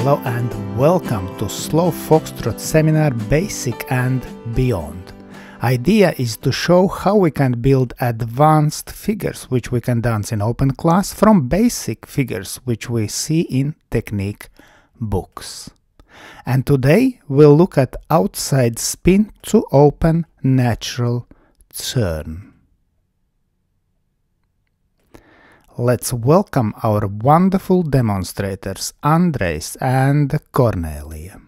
Hello and welcome to Slow Foxtrot Seminar Basic and Beyond. Idea is to show how we can build advanced figures which we can dance in open class from basic figures which we see in technique books. And today we'll look at outside spin to open natural turn. Let's welcome our wonderful demonstrators, Andrejs and Kornelija.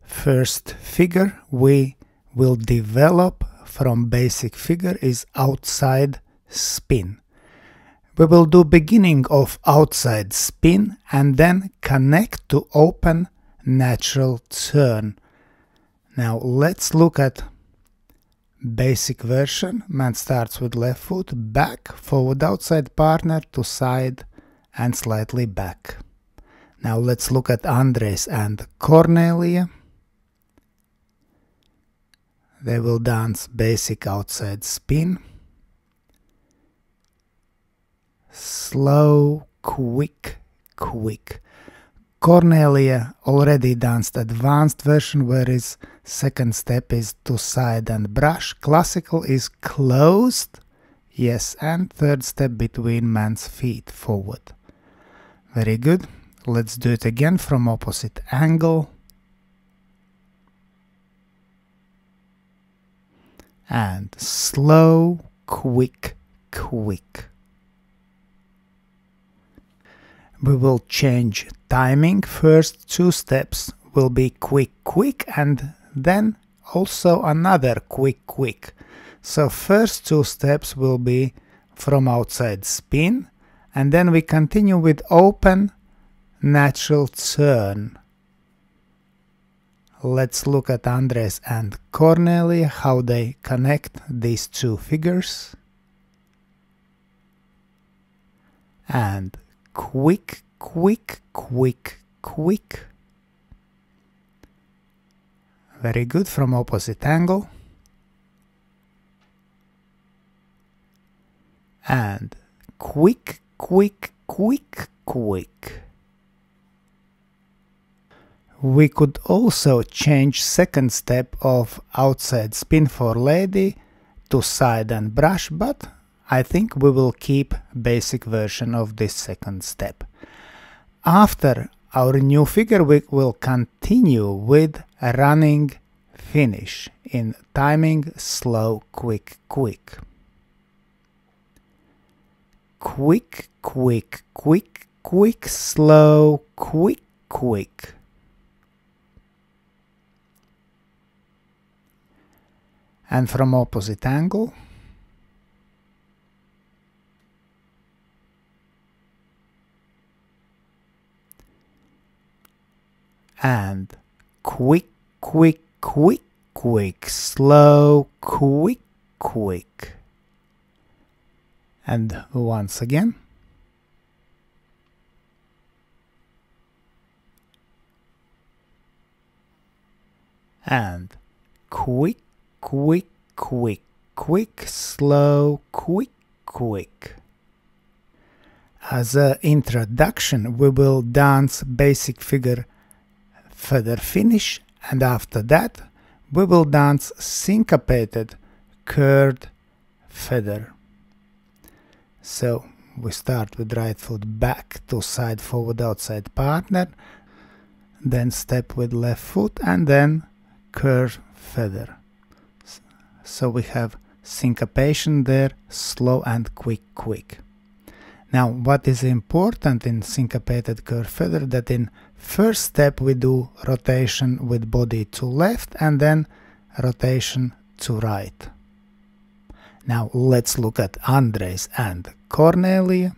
First figure we will develop from basic figure is outside spin. We will do beginning of outside spin and then connect to open natural turn. Now let's look at basic version. Man starts with left foot, back, forward outside partner to side and slightly back. Now let's look at Andrejs and Kornelija. They will dance basic outside spin. Slow, quick, quick. Kornelija already danced advanced version where his second step is to side and brush. Classical is closed, yes, and third step between man's feet forward. Very good. Let's do it again from opposite angle. And slow, quick, quick. We will change timing. First two steps will be quick, quick, and then also another quick, quick. So first two steps will be from outside spin, and then we continue with open natural turn. Let's look at Andrejs and Kornelija, how they connect these two figures. And quick, quick, quick, quick. Very good, from opposite angle. And quick, quick, quick, quick. We could also change second step of outside spin for lady to side and brush, but I think we will keep basic version of this second step. After our new figure we will continue with a running finish in timing slow, quick, quick. Quick, quick, quick, quick, slow, quick, quick. And from opposite angle. And quick, quick, quick, quick, slow, quick, quick. And once again. And quick, quick, quick, quick, slow, quick, quick. As an introduction, we will dance basic figure feather finish, and after that we will dance syncopated curved feather. So we start with right foot back to side forward outside partner, then step with left foot and then curved feather. So we have syncopation there, slow and quick, quick. Now what is important in syncopated curved feather, that in first step we do rotation with body to left and then rotation to right. Now let's look at Andrejs and Kornelija.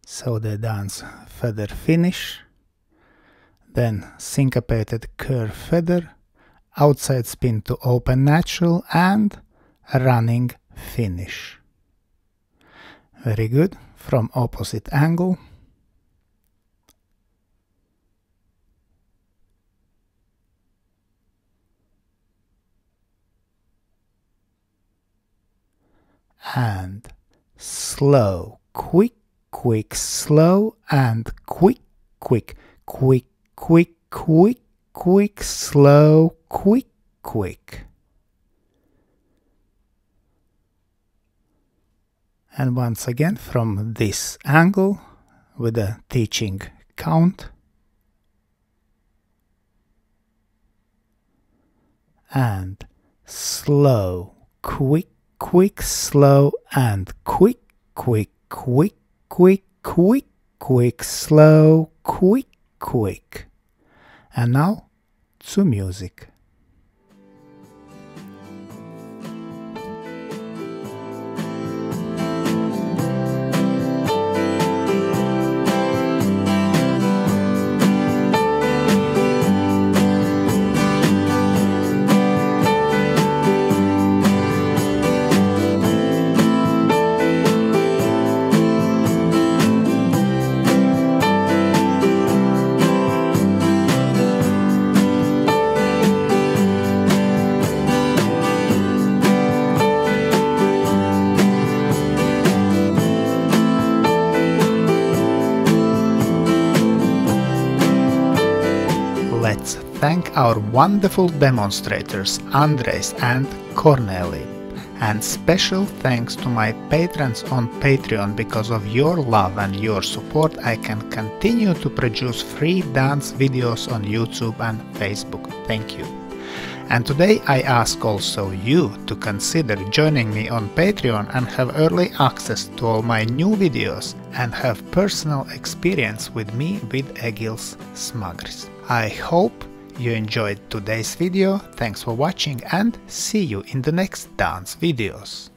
So they dance feather finish, then syncopated curved feather, outside spin to open natural and running finish. Very good, from opposite angle. And slow, quick, quick, slow, and quick, quick, quick, quick, quick, quick, slow, quick, quick. And once again from this angle with a teaching count. And slow, quick, quick, slow, and quick, quick, quick, quick, quick, quick, slow, quick, quick. And now to music. Let's thank our wonderful demonstrators Andrejs and Kornelija. And special thanks to my patrons on Patreon. Because of your love and your support I can continue to produce free dance videos on YouTube and Facebook. Thank you. And today I ask also you to consider joining me on Patreon and have early access to all my new videos and have personal experience with me with Egils Smagris. I hope you enjoyed today's video, thanks for watching and see you in the next dance videos.